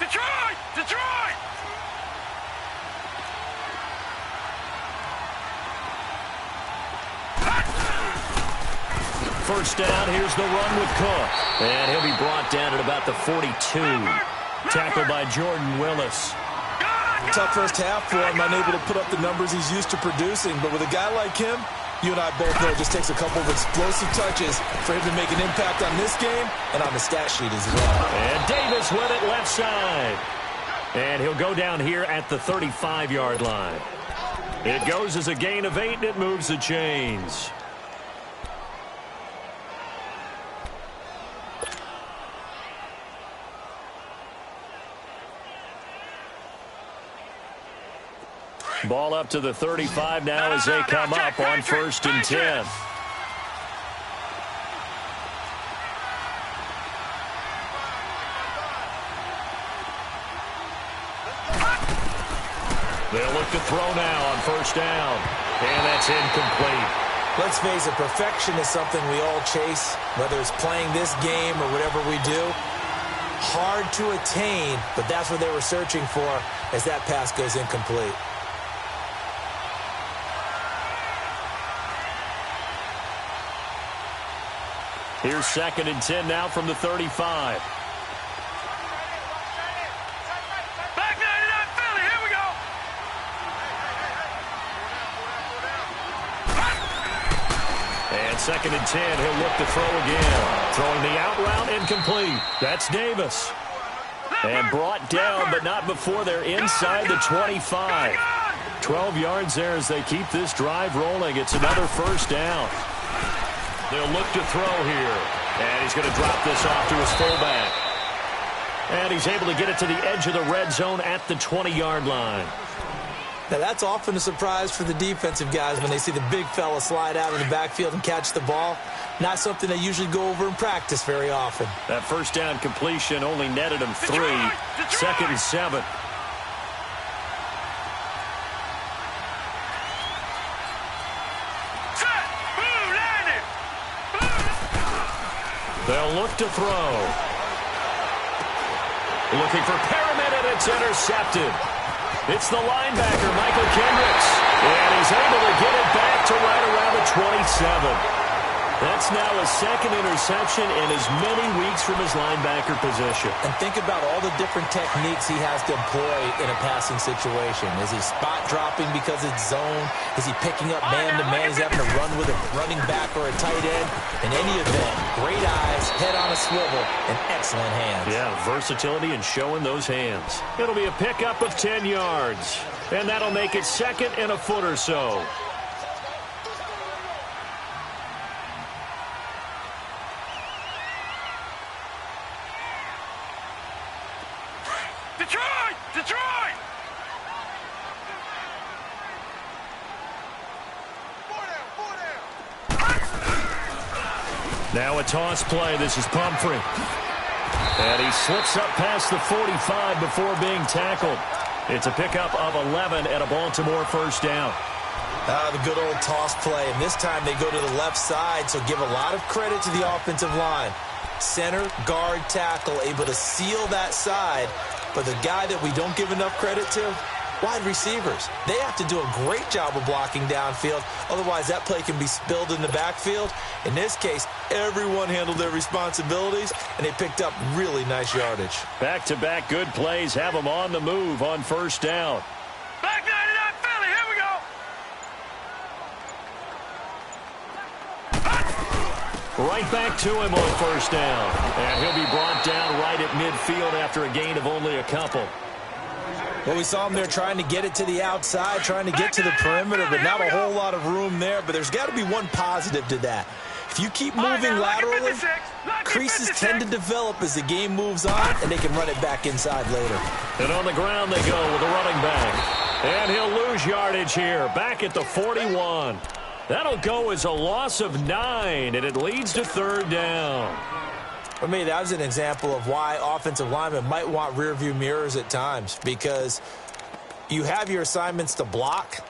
Detroit! Detroit! First down, here's the run with Cook. And he'll be brought down at about the 42. Tackled by Jordan Willis. Tough first half for him, unable to put up the numbers he's used to producing. But with a guy like him, you and I both know it just takes a couple of explosive touches for him to make an impact on this game and on the stat sheet as well. And Davis with it left side. And he'll go down here at the 35-yard line. It goes as a gain of 8, and it moves the chains. Ball up to the 35 now as they come up on 1st and 10. They'll look to throw now on 1st down. And that's incomplete. Let's face it, perfection is something we all chase, whether it's playing this game or whatever we do. Hard to attain, but that's what they were searching for as that pass goes incomplete. Here's 2nd and 10 now from the 35. Back 99 Philly, here we go. And 2nd and 10, he'll look to throw again. Throwing the out route, incomplete. That's Davis. And brought down, but not before they're inside the 25. 12 yards there as they keep this drive rolling. It's another 1st down. They'll look to throw here. And he's going to drop this off to his fullback. And he's able to get it to the edge of the red zone at the 20-yard line. Now, that's often a surprise for the defensive guys when they see the big fella slide out of the backfield and catch the ball. Not something they usually go over in practice very often. That 1st down completion only netted him 3. 2nd and 7. They'll look to throw. Looking for Perriman, and it's intercepted. It's the linebacker, Michael Kendricks. And he's able to get it back to right around the 27. That's now his 2nd interception in as many weeks from his linebacker position. And think about all the different techniques he has to employ in a passing situation. Is he spot dropping because it's zone? Is he picking up man-to-man? He's having to run with a running back or a tight end. In any event, great eyes, head on a swivel, and excellent hands. Yeah, versatility and showing those hands. It'll be a pickup of 10 yards. And that'll make it 2nd and a foot or so. Detroit! Detroit! Now a toss play. This is Pumphrey. And he slips up past the 45 before being tackled. It's a pickup of 11 and a Baltimore 1st down. The good old toss play. And this time they go to the left side, so give a lot of credit to the offensive line. Center, guard, tackle, able to seal that side. But the guy that we don't give enough credit to, wide receivers. They have to do a great job of blocking downfield. Otherwise, that play can be spilled in the backfield. In this case, everyone handled their responsibilities, and they picked up really nice yardage. Back-to-back good plays have them on the move on 1st down. Back 99 Philly, here we go. Right back to him on 1st down. And he'll be brought down right at midfield after a gain of only a couple. Well, we saw him there trying to get it to the outside, trying to get to the perimeter, but not a whole lot of room there. But there's got to be one positive to that. If you keep moving laterally, creases tend to develop as the game moves on, and they can run it back inside later. And on the ground they go with the running back. And he'll lose yardage here, back at the 41. That'll go as a loss of 9, and it leads to 3rd down. For me, that was an example of why offensive linemen might want rearview mirrors at times, because you have your assignments to block,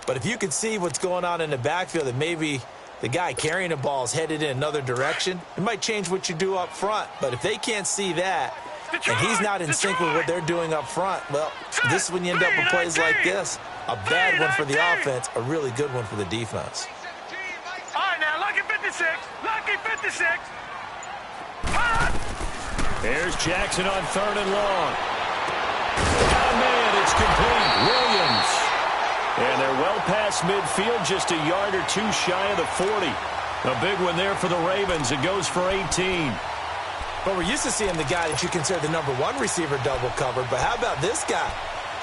but if you can see what's going on in the backfield and maybe the guy carrying the ball is headed in another direction, it might change what you do up front. But if they can't see that, and he's not in sync with what they're doing up front, well, this is when you end up with plays like this. A bad one for the offense, a really good one for the defense. All right, now, lucky 56. Lucky 56. Here's Jackson on 3rd and long. Oh, man, it's complete. Williams. And they're well past midfield, just a yard or two shy of the 40. A big one there for the Ravens. It goes for 18. But we're used to seeing the guy that you consider the #1 receiver double covered. But how about this guy?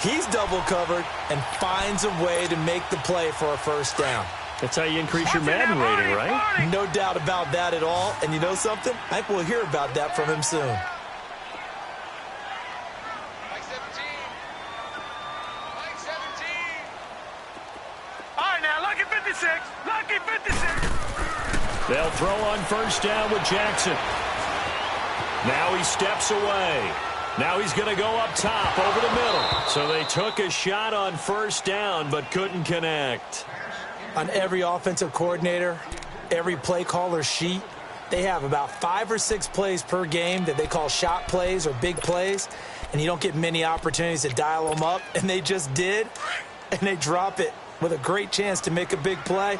He's double covered and finds a way to make the play for a first down. That's how you increase your Madden rating, right? No doubt about that at all. And you know something? I think we'll hear about that from him soon. All right, now, lucky 56. Lucky 56. They'll throw on first down with Jackson. Now he steps away. Now he's going to go up top over the middle. So they took a shot on first down but couldn't connect. On every offensive coordinator, every play caller sheet, they have about 5 or 6 plays per game that they call shot plays or big plays, and you don't get many opportunities to dial them up, and they just did, and they drop it with a great chance to make a big play.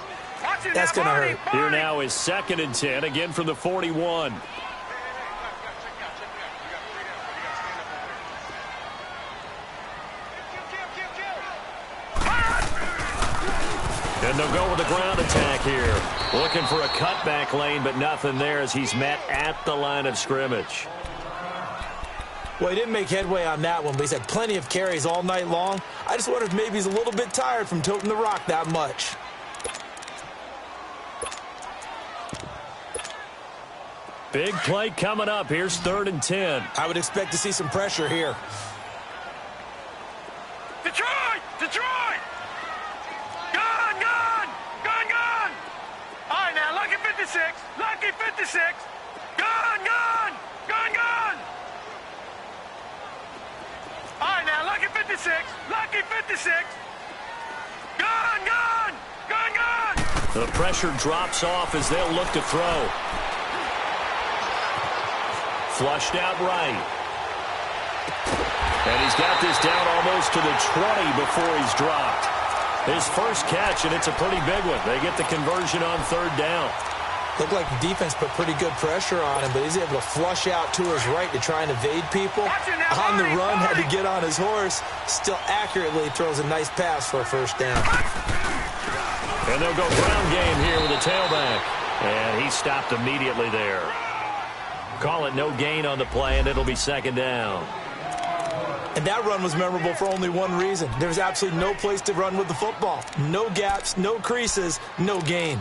That's going to hurt. Here now is 2nd and 10, again from the 41. And they'll go with the ground attack here. Looking for a cutback lane, but nothing there as he's met at the line of scrimmage. Well, he didn't make headway on that one, but he's had plenty of carries all night long. I just wonder if maybe he's a little bit tired from toting the rock that much. Big play coming up. Here's 3rd and 10. I would expect to see some pressure here. Detroit! Detroit! Gone! Gone! Gone! Gone! All right, now, lucky 56. Lucky 56. Gone! Gone! Gone! Gone! All right, now, lucky 56. Lucky 56. Gone! Gone! Gone! Gone! The pressure drops off as they'll look to throw. Flushed out right. And he's got this down almost to the 20 before he's dropped. His first catch, and it's a pretty big one. They get the conversion on 3rd down. Looked like the defense put pretty good pressure on him, but he's able to flush out to his right to try and evade people. On the run, had to get on his horse. Still accurately throws a nice pass for a first down. And they'll go ground game here with a tailback. And he stopped immediately there. Call it no gain on the play, and it'll be 2nd down. And that run was memorable for only one reason. There's absolutely no place to run with the football. No gaps, no creases, no gain.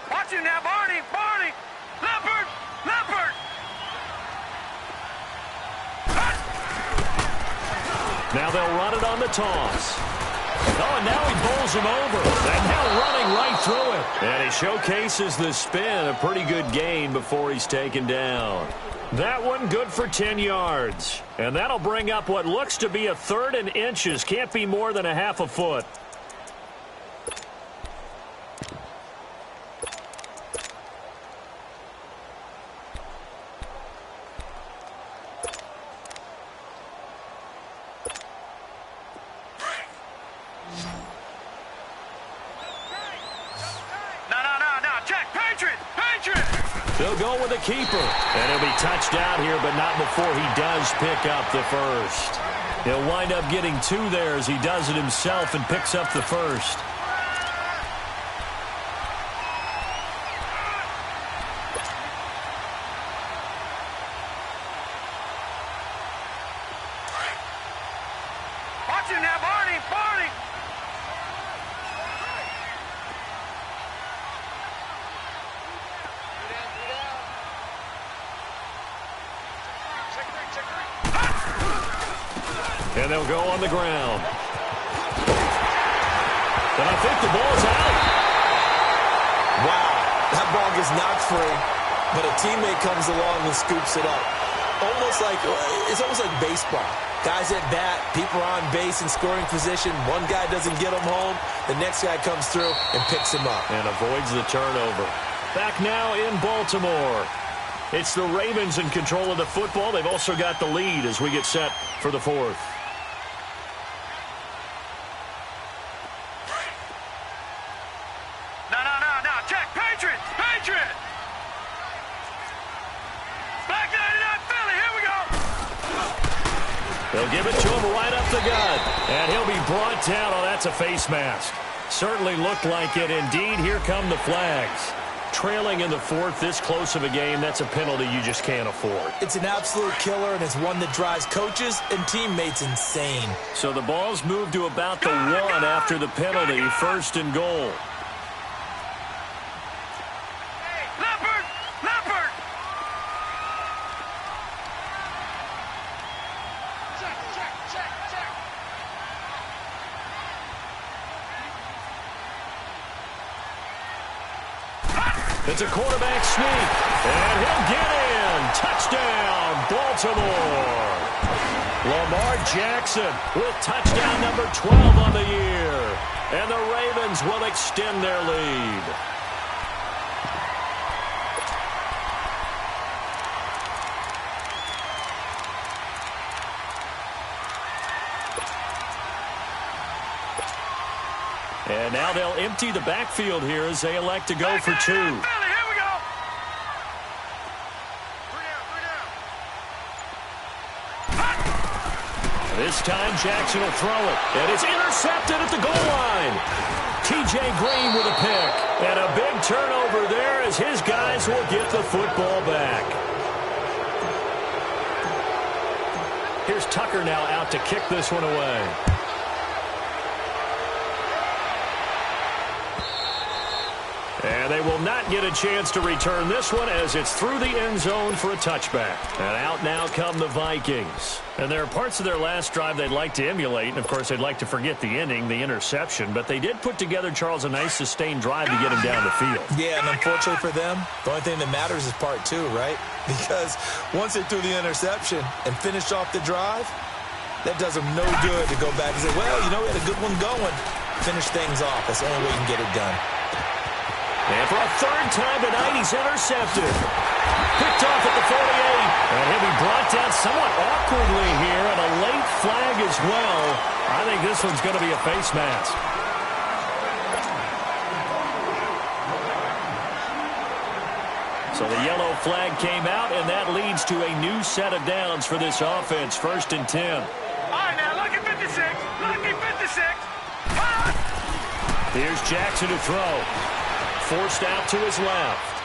Watch him now, Barney! Barney! Leopard! Leopard! Now they'll run it on the toss. Oh, and now he bowls him over. And now running right through it. And he showcases the spin. A pretty good gain before he's taken down. That one good for 10 yards. And that'll bring up what looks to be a 3rd and inches. Can't be more than a half a foot. They'll go with the keeper. And he'll be touched out here, but not before he does pick up the first. He'll wind up getting 2 there as he does it himself and picks up the first. Watch him now, Barney! Barney! And they'll go on the ground. And I think the ball's out. Wow, that ball gets knocked free, but a teammate comes along and scoops it up. It's almost like baseball. Guys at bat, people are on base in scoring position. One guy doesn't get him home. The next guy comes through and picks him up. And avoids the turnover. Back now in Baltimore. It's the Ravens in control of the football. They've also got the lead as we get set for the fourth. No. Check. Patriots. Back 99 Philly. Here we go. They'll give it to him right up the gut. And he'll be brought down. Oh, that's a face mask. Certainly looked like it. Indeed, here come the flags. Trailing in the fourth, this close of a game, that's a penalty you just can't afford. It's an absolute killer, and it's one that drives coaches and teammates insane. So the ball's moved to about the one after the penalty, first and goal. Leopard. It's a quarterback sneak, and he'll get in. Touchdown, Baltimore. Lamar Jackson with touchdown number 12 on the year. And the Ravens will extend their lead. And now they'll empty the backfield here as they elect to go for two. Here we go. This time Jackson will throw it. And it's intercepted at the goal line. T.J. Green with a pick. And a big turnover there as his guys will get the football back. Here's Tucker now out to kick this one away. And they will not get a chance to return this one as it's through the end zone for a touchback. And out now come the Vikings. And there are parts of their last drive they'd like to emulate. And, of course, they'd like to forget the ending, the interception. But they did put together, Charles, a nice sustained drive to get him down the field. Yeah, and unfortunately for them, the only thing that matters is part two, right? Because once they threw the interception and finished off the drive, that does them no good to go back and say, well, we had a good one going. Finish things off. That's the only way you can get it done. And for a third time tonight, he's intercepted. Picked off at the 48. And he'll be brought down somewhat awkwardly here, and a late flag as well. I think this one's going to be a face mask. So the yellow flag came out, and that leads to a new set of downs for this offense. First and 10. All right, now, lucky 56. Lucky 56. Here's Jackson to throw. Forced out to his left.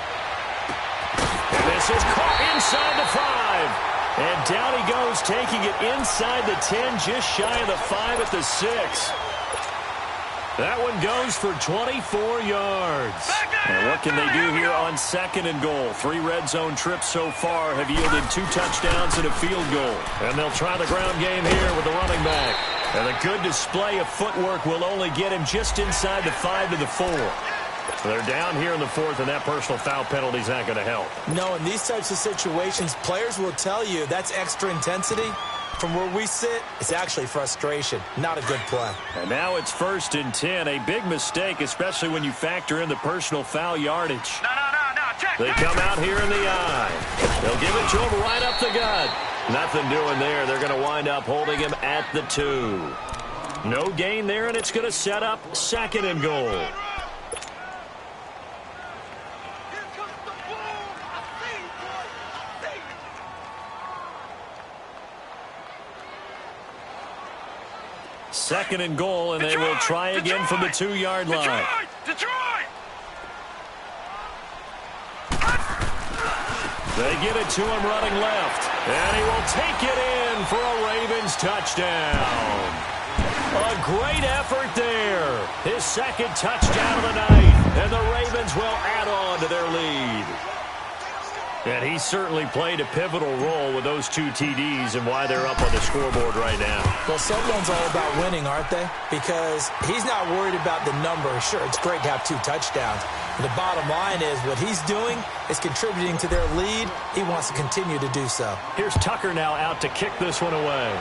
And this is caught inside the 5. And down he goes, taking it inside the 10, just shy of the 5 at the 6. That one goes for 24 yards. And what can they do here on second and goal? 3 red zone trips so far have yielded 2 touchdowns and a field goal. And they'll try the ground game here with the running back. And a good display of footwork will only get him just inside the 5 to the 4. So they're down here in the fourth, and that personal foul penalty is not going to help. No, in these types of situations, players will tell you that's extra intensity. From where we sit, it's actually frustration, not a good play. And now it's first and 10, a big mistake, especially when you factor in the personal foul yardage. No. Check. They come out here in the eye. They'll give it to him right up the gut. Nothing doing there. They're going to wind up holding him at the 2. No gain there, and it's going to set up second and goal. Second and goal, and they will try again from the 2-yard line. Detroit! They get it to him running left, and he will take it in for a Ravens touchdown. A great effort there. His second touchdown of the night, and the Ravens will add on to their lead. And he certainly played a pivotal role with those 2 TDs and why they're up on the scoreboard right now. Well, someone's all about winning, aren't they? Because he's not worried about the number. Sure, it's great to have 2 touchdowns. But the bottom line is what he's doing is contributing to their lead. He wants to continue to do so. Here's Tucker now out to kick this one away.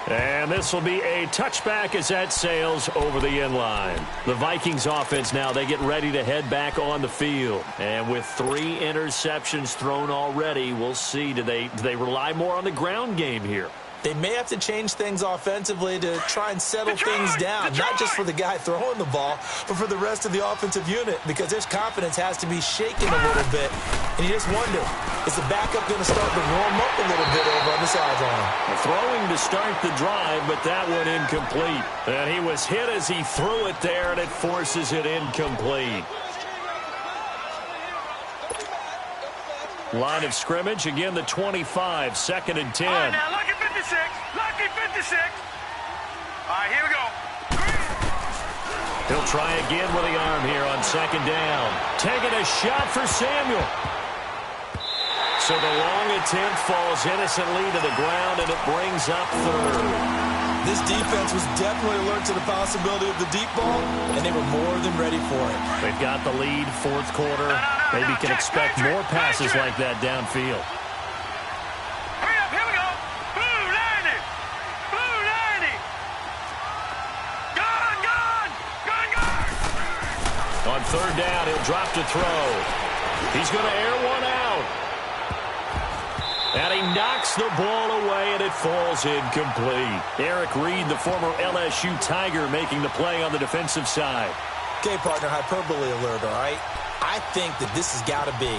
And this will be a touchback as that sails over the end line. The Vikings offense now, they get ready to head back on the field. And with 3 interceptions thrown already, we'll see, do they rely more on the ground game here? They may have to change things offensively to try and settle things down, not just for the guy throwing the ball, but for the rest of the offensive unit, because their confidence has to be shaken a little bit. And you just wonder, is the backup going to start to warm up a little bit over on the sideline? Throwing to start the drive, but that one incomplete. And he was hit as he threw it there, and it forces it incomplete. Line of scrimmage, again the 25, 2nd and 10. All right, now, lucky 56, lucky 56. All right, here we go. He'll try again with the arm here on 2nd down. Taking a shot for Samuel. So the long attempt falls innocently to the ground, and it brings up 3rd. This defense was definitely alert to the possibility of the deep ball, and they were more than ready for it. They've got the lead, 4th quarter. Maybe can expect more passes like that downfield. Hurry up, here we go. Blue 90. Blue 90. Gun. On 3rd down, he'll drop to throw. He's going to air one out. And he knocks the ball away, and it falls incomplete. Eric Reed, the former LSU Tiger, making the play on the defensive side. Okay, partner, hyperbole alert, all right? I think that this has got to be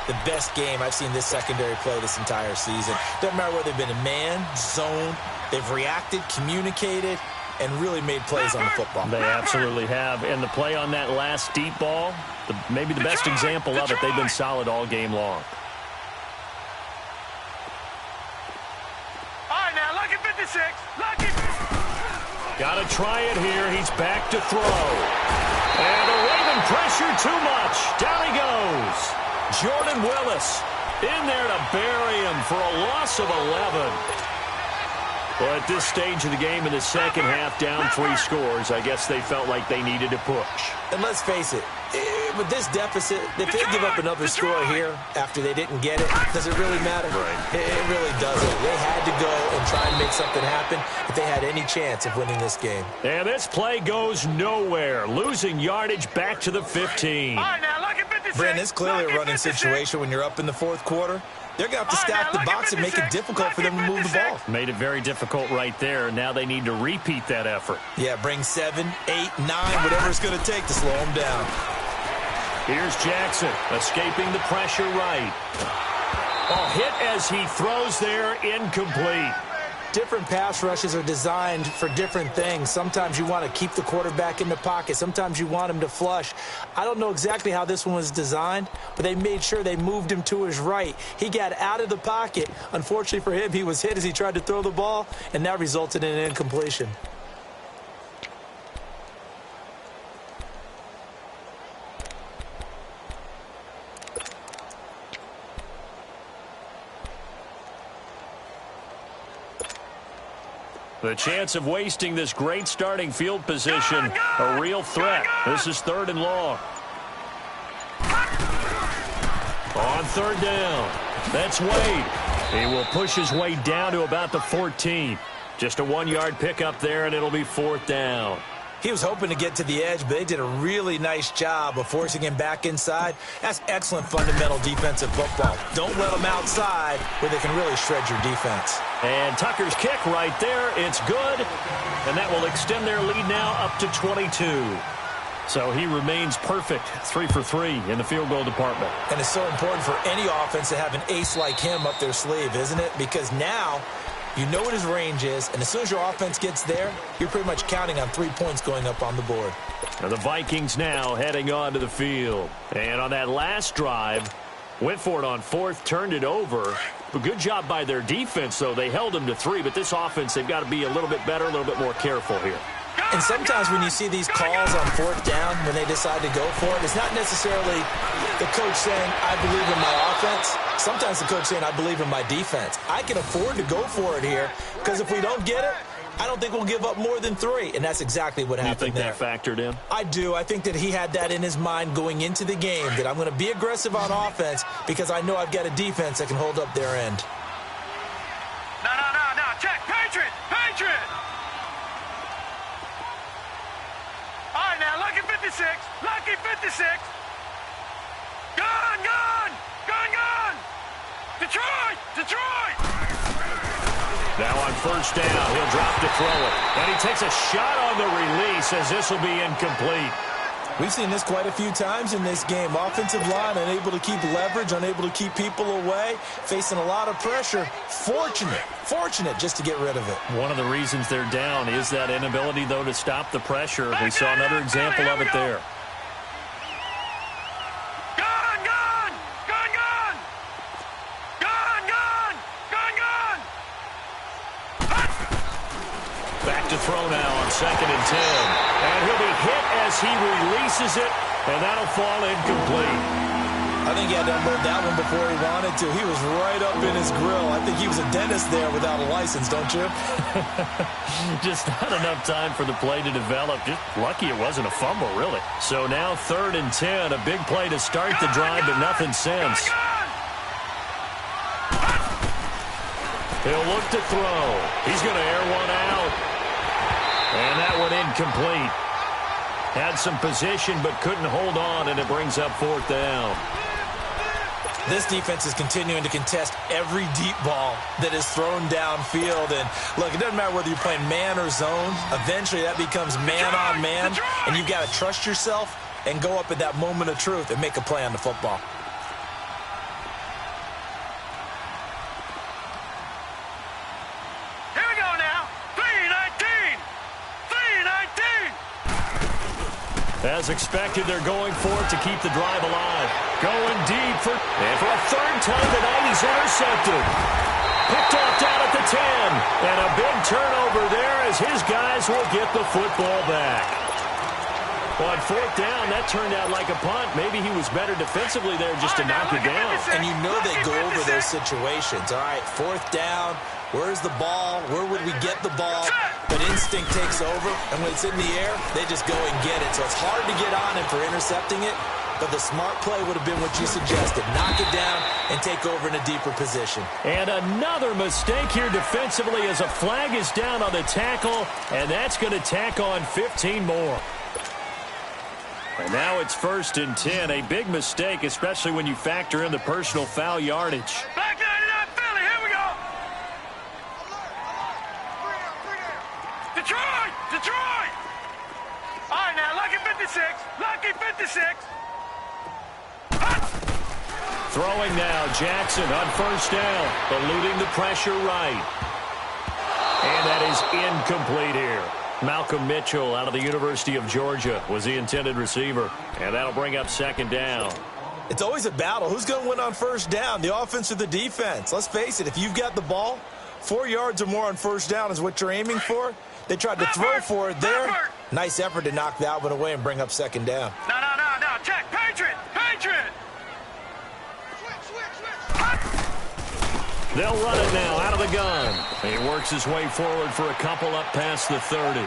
the best game I've seen this secondary play this entire season. Doesn't matter whether they've been in man, zone, they've reacted, communicated, and really made plays on the football. They absolutely have. And the play on that last deep ball, maybe the best example of it, they've been solid all game long. Lucky. Got to try it here. He's back to throw. And the Raven pressure too much. Down he goes. Jordan Willis in there to bury him for a loss of 11. Well, at this stage of the game in the second half, down 3 scores, I guess they felt like they needed to push. And let's face it, with this deficit, if they give up another score here after they didn't get it, does it really matter? Right. It really doesn't. They had to go and try and make something happen if they had any chance of winning this game. And this play goes nowhere. Losing yardage back to the 15. All right, now, lucky 56. Brandon, it's clearly a running situation when you're up in the 4th quarter. They're going to have to stack the box and make it difficult for them to move the ball. Made it very difficult right there. Now they need to repeat that effort. Yeah, bring 7, 8, 9, whatever it's going to take to slow them down. Here's Jackson, escaping the pressure right. Oh, hit as he throws there, incomplete. Different pass rushes are designed for different things. Sometimes you want to keep the quarterback in the pocket. Sometimes you want him to flush. I don't know exactly how this one was designed, but they made sure they moved him to his right. He got out of the pocket. Unfortunately for him, he was hit as he tried to throw the ball, and that resulted in an incompletion. The chance of wasting this great starting field position, a real threat. This is 3rd and long. On 3rd down, that's Wade. He will push his way down to about the 14. Just a 1-yard pickup there, and it'll be 4th down. He was hoping to get to the edge, but they did a really nice job of forcing him back inside. That's excellent fundamental defensive football. Don't let them outside where they can really shred your defense. And Tucker's kick right there. It's good. And that will extend their lead now up to 22. So he remains perfect, 3 for 3 in the field goal department. And it's so important for any offense to have an ace like him up their sleeve, isn't it? Because now you know what his range is, and as soon as your offense gets there, you're pretty much counting on 3 points going up on the board. And the Vikings now heading onto the field. And on that last drive, went for it on 4th, turned it over. A good job by their defense, though. They held them to 3, but this offense, they've got to be a little bit better, a little bit more careful here. And sometimes when you see these calls on 4th down, when they decide to go for it, it's not necessarily The coach saying, I believe in my offense. Sometimes the coach saying, I believe in my defense. I can afford to go for it here because if we don't get it, I don't think we'll give up more than 3, and that's exactly what happened there. You think that factored in? I do. I think that he had that in his mind going into the game, that I'm going to be aggressive on offense because I know I've got a defense that can hold up their end. No. Check. Patriot. All right, now, lucky 56. Lucky 56. Gun. Detroit. Now on first down, he'll drop to throw it. And he takes a shot on the release as this will be incomplete. We've seen this quite a few times in this game. Offensive line unable to keep leverage, unable to keep people away, facing a lot of pressure. Fortunate just to get rid of it. One of the reasons they're down is that inability, though, to stop the pressure. We saw another example of it there. Back to throw now on 2nd and 10. And he'll be hit as he releases it, and that'll fall incomplete. I think he had to unload that one before he wanted to. He was right up in his grill. I think he was a dentist there without a license, don't you? Just not enough time for the play to develop. Just lucky it wasn't a fumble, really. So now 3rd and 10, a big play to start the drive, but nothing since. He'll look to throw. He's going to air one out. And that one incomplete. Had some position but couldn't hold on, and it brings up 4th down. This defense is continuing to contest every deep ball that is thrown downfield. And, look, it doesn't matter whether you're playing man or zone. Eventually that becomes man on man, and you've got to trust yourself and go up at that moment of truth and make a play on the football. As expected, they're going for it to keep the drive alive. Going deep for a 3rd time tonight, he's intercepted. Picked off down at the 10. And a big turnover there as his guys will get the football back. Well, on 4th down, that turned out like a punt. Maybe he was better defensively there just to knock it down. And you know they go over those situations. All right, 4th down. Where's the ball? Where would we get the ball? But instinct takes over, and when it's in the air, they just go and get it. So it's hard to get on him for intercepting it, but the smart play would have been what you suggested. Knock it down and take over in a deeper position. And another mistake here defensively as a flag is down on the tackle, and that's going to tack on 15 more. And now it's 1st and 10. A big mistake, especially when you factor in the personal foul yardage. Back 99, Philly, here we go. Detroit! All right, now, lucky 56. Throwing now, Jackson on 1st down, eluding the pressure right. And that is incomplete here. Malcolm Mitchell out of the University of Georgia was the intended receiver. And that'll bring up 2nd down. It's always a battle. Who's going to win on 1st down, the offense or the defense? Let's face it, if you've got the ball, 4 yards or more on 1st down is what you're aiming for. They tried to throw for it there. Nice effort to knock that one away and bring up 2nd down. No. Check. Patriot. They'll run it now out of the gun. He works his way forward for a couple up past the 30.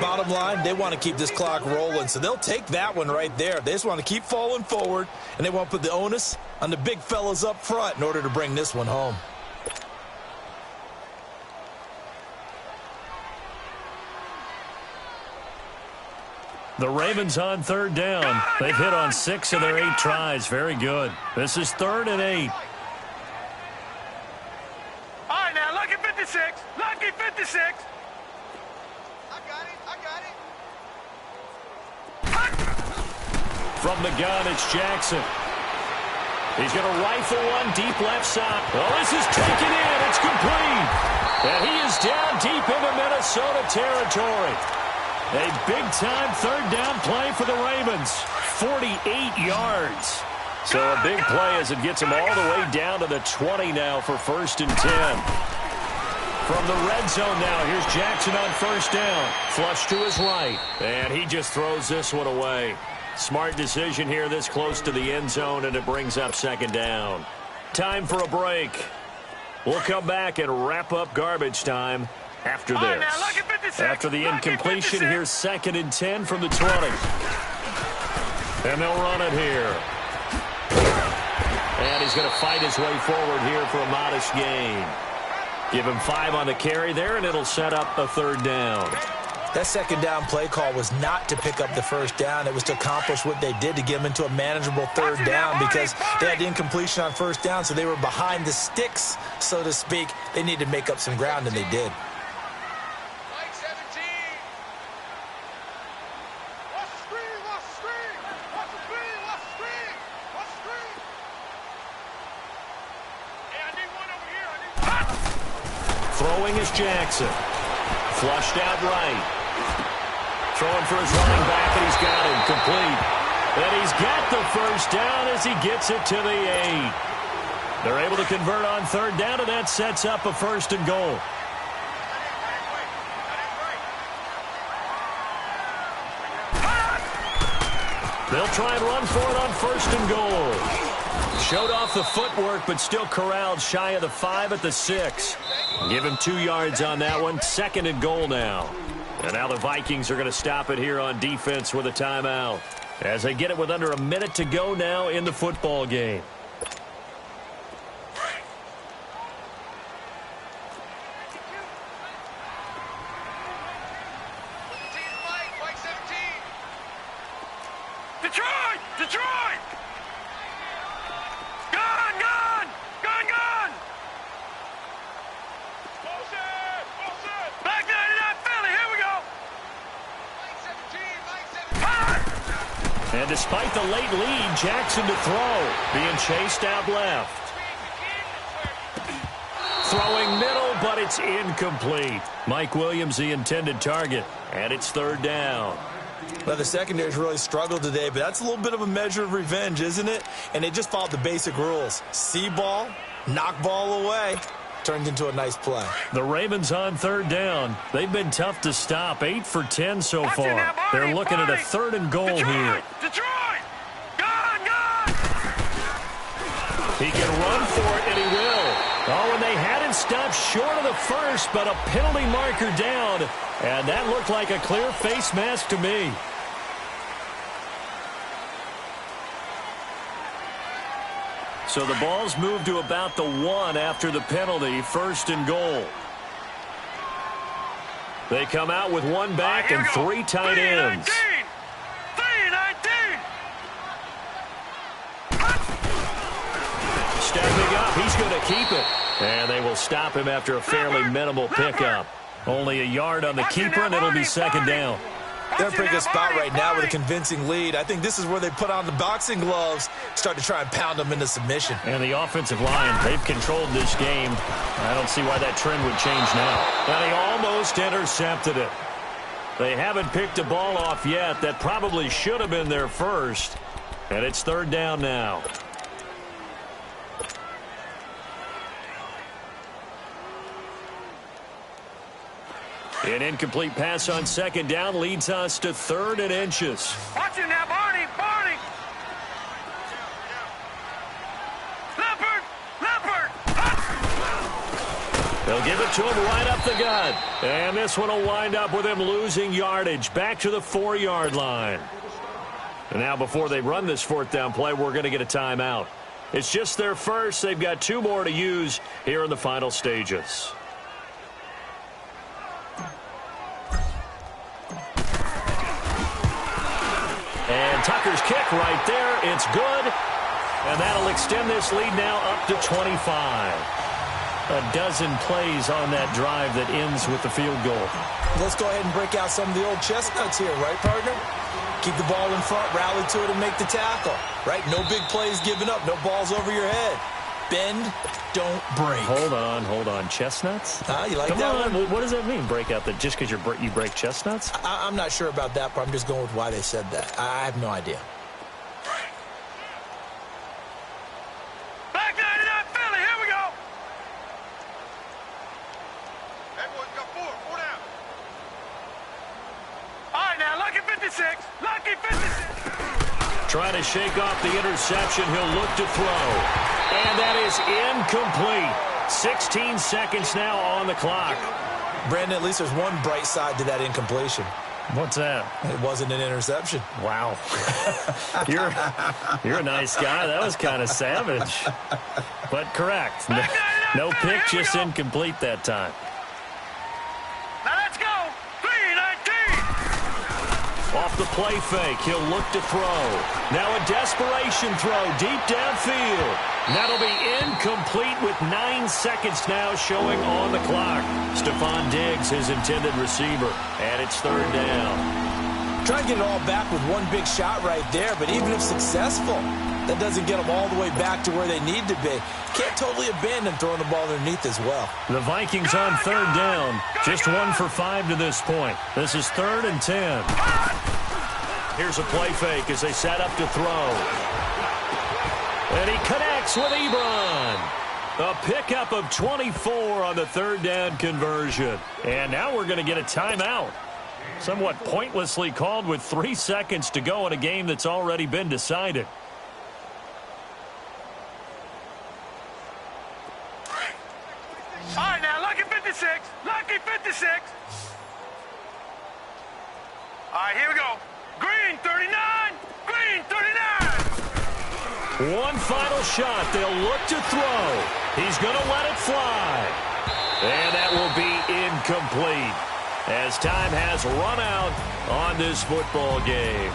Bottom line, they want to keep this clock rolling, so they'll take that one right there. They just want to keep falling forward, and they want to put the onus on the big fellas up front in order to bring this one home. The Ravens on 3rd down. They've hit on 6 of their 8 tries. Very good. This is 3rd and 8. All right, now, lucky 56. I got it. From the gun, it's Jackson. He's going to rifle one deep left side. Oh, this is taken in. It's complete. And he is down deep into Minnesota territory. A big-time 3rd down play for the Ravens. 48 yards. So a big play as it gets them all the way down to the 20 now for 1st and 10. From the red zone now, here's Jackson on 1st down. Flush to his right. And he just throws this one away. Smart decision here this close to the end zone, and it brings up second down. Time for a break. We'll come back and wrap up garbage time after this. After the incompletion, here's 2nd and 10 from the 20. And they'll run it here. And he's going to fight his way forward here for a modest gain. Give him 5 on the carry there, and it'll set up a 3rd down. That 2nd down play call was not to pick up the 1st down. It was to accomplish what they did, to get them into a manageable 3rd down, because they had the incompletion on 1st down, so they were behind the sticks, so to speak. They needed to make up some ground, and they did. Throwing is Jackson. Flushed out right. Throwing for his running back, and he's got him complete. And he's got the 1st down as he gets it to the 8. They're able to convert on 3rd down, and that sets up a 1st and goal. They'll try and run for it on 1st and goal. Showed off the footwork, but still corralled shy of the 5 at the 6. Give him 2 yards on that one. 2nd and goal now. And now the Vikings are going to stop it here on defense with a timeout, as they get it with under a minute to go now in the football game. Detroit! Detroit! Gone! Gone! Gone! Gone! Back 99 Philly, here we go! And despite the late lead, Jackson to throw. Being chased out left. Throwing middle, but it's incomplete. Mike Williams, the intended target. And it's 3rd down. Well, the secondary's really struggled today, but that's a little bit of a measure of revenge, isn't it? And they just followed the basic rules. See ball, knock ball away. Turned into a nice play. The Ravens on 3rd down. They've been tough to stop. 8 for 10 so far. They're looking at a 3rd and goal here. Detroit! Gone! Gone! He can run for it, and he will. Oh, and they had him stopped short of the 1st, but a penalty marker down. And that looked like a clear face mask to me. So the ball's moved to about the 1 after the penalty. 1st and goal. They come out with 1 back and 3 tight ends. 3-19! Stepping up, he's going to keep it. And they will stop him after a fairly minimal pickup. Only a yard on the keeper, and it'll be 2nd down. They're in a pretty good spot right now with a convincing lead. I think this is where they put on the boxing gloves, start to try and pound them into submission. And the offensive line, they've controlled this game. I don't see why that trend would change now. And he almost intercepted it. They haven't picked a ball off yet. That probably should have been their first. And it's 3rd down now. An incomplete pass on 2nd down leads us to 3rd and inches. Watch him now, Barney! Barney! Leopard! Leopard! They'll give it to him right up the gut. And this one will wind up with him losing yardage back to the 4-yard line. And now before they run this 4th down play, we're going to get a timeout. It's just their first. They've got 2 more to use here in the final stages. And Tucker's kick right there. It's good. And that'll extend this lead now up to 25. A dozen plays on that drive that ends with the field goal. Let's go ahead and break out some of the old chestnuts here, right, partner? Keep the ball in front, rally to it, and make the tackle, right? No big plays given up, no balls over your head. Bend, don't break. Hold on. Chestnuts? You like Come that on. one? What does that mean, break out? Just because you break chestnuts? I'm not sure about that, but I'm just going with why they said that. I have no idea. Back 99 Philly, here we go! Everyone's got 4 down. All right, now, lucky 56. Lucky 56. Trying to shake off the interception. He'll look to throw. And that is incomplete. 16 seconds now on the clock. Brandon, at least there's one bright side to that incompletion. What's that? It wasn't an interception. Wow. You're a nice guy. That was kind of savage. But correct. No pick, just incomplete that time. Now let's go. 3-19. Off the play fake, he'll look to throw. Now a desperation throw deep downfield. That'll be incomplete with 9 seconds now showing on the clock. Stephon Diggs, his intended receiver, and it's third down. Try to get it all back with one big shot right there, but even if successful, that doesn't get them all the way back to where they need to be. Can't totally abandon throwing the ball underneath as well. The Vikings on third down, just 1 for 5 to this point. This is 3rd and 10. Here's a play fake as they set up to throw. And he connects with Ebron. A pickup of 24 on the third down conversion. And now we're going to get a timeout. Somewhat pointlessly called with 3 seconds to go in a game that's already been decided. All right, now, lucky 56. Lucky 56. All right, here we go. Green 39. Green 39. One final shot. They'll look to throw. He's going to let it fly. And that will be incomplete as time has run out on this football game.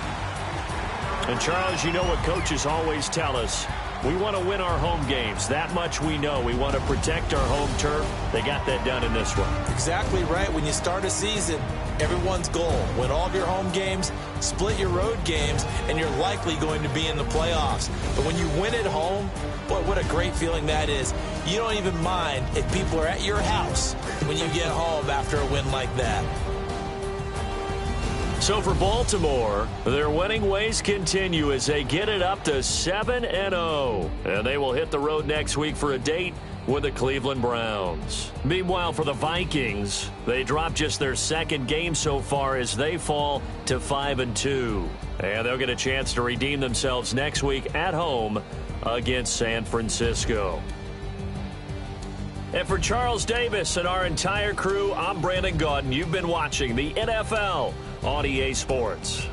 And, Charles, you know what coaches always tell us. We want to win our home games. That much we know. We want to protect our home turf. They got that done in this one. Exactly right. When you start a season, everyone's goal, win all of your home games, split your road games, and you're likely going to be in the playoffs. But when you win at home, boy, what a great feeling that is. You don't even mind if people are at your house when you get home after a win like that. So for Baltimore, their winning ways continue as they get it up to 7-0. And they will hit the road next week for a date with the Cleveland Browns. Meanwhile, for the Vikings, they dropped just their second game so far as they fall to 5-2. And they'll get a chance to redeem themselves next week at home against San Francisco. And for Charles Davis and our entire crew, I'm Brandon Gaudin. You've been watching the NFL on EA Sports.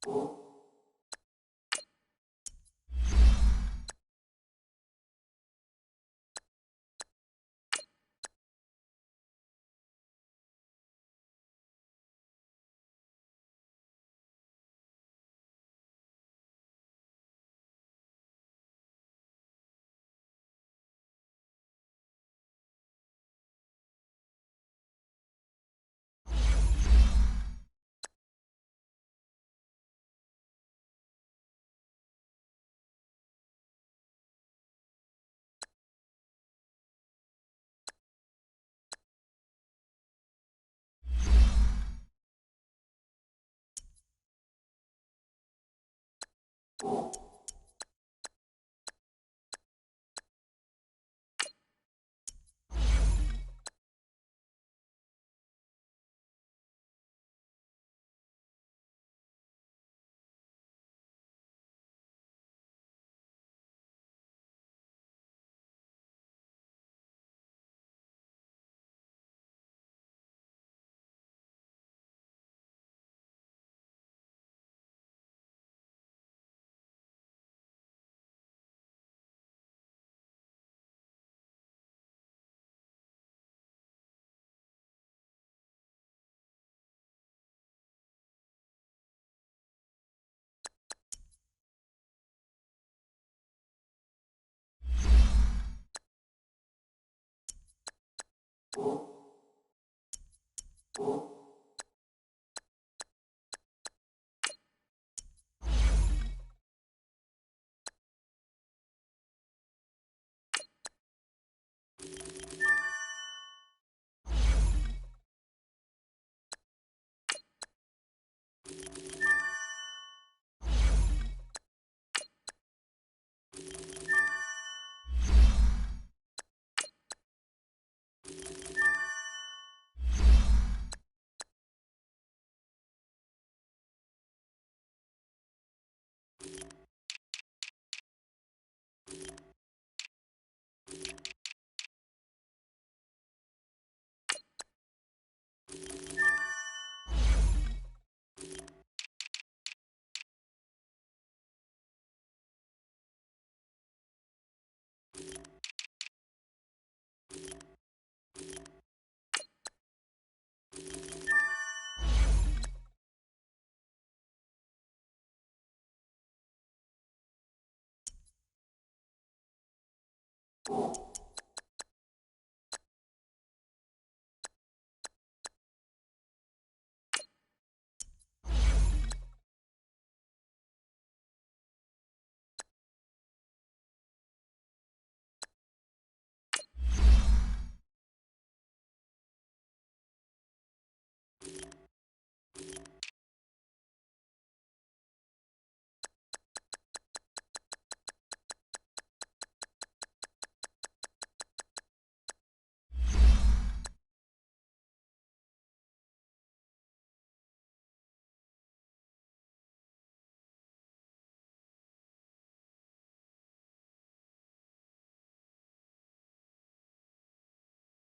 you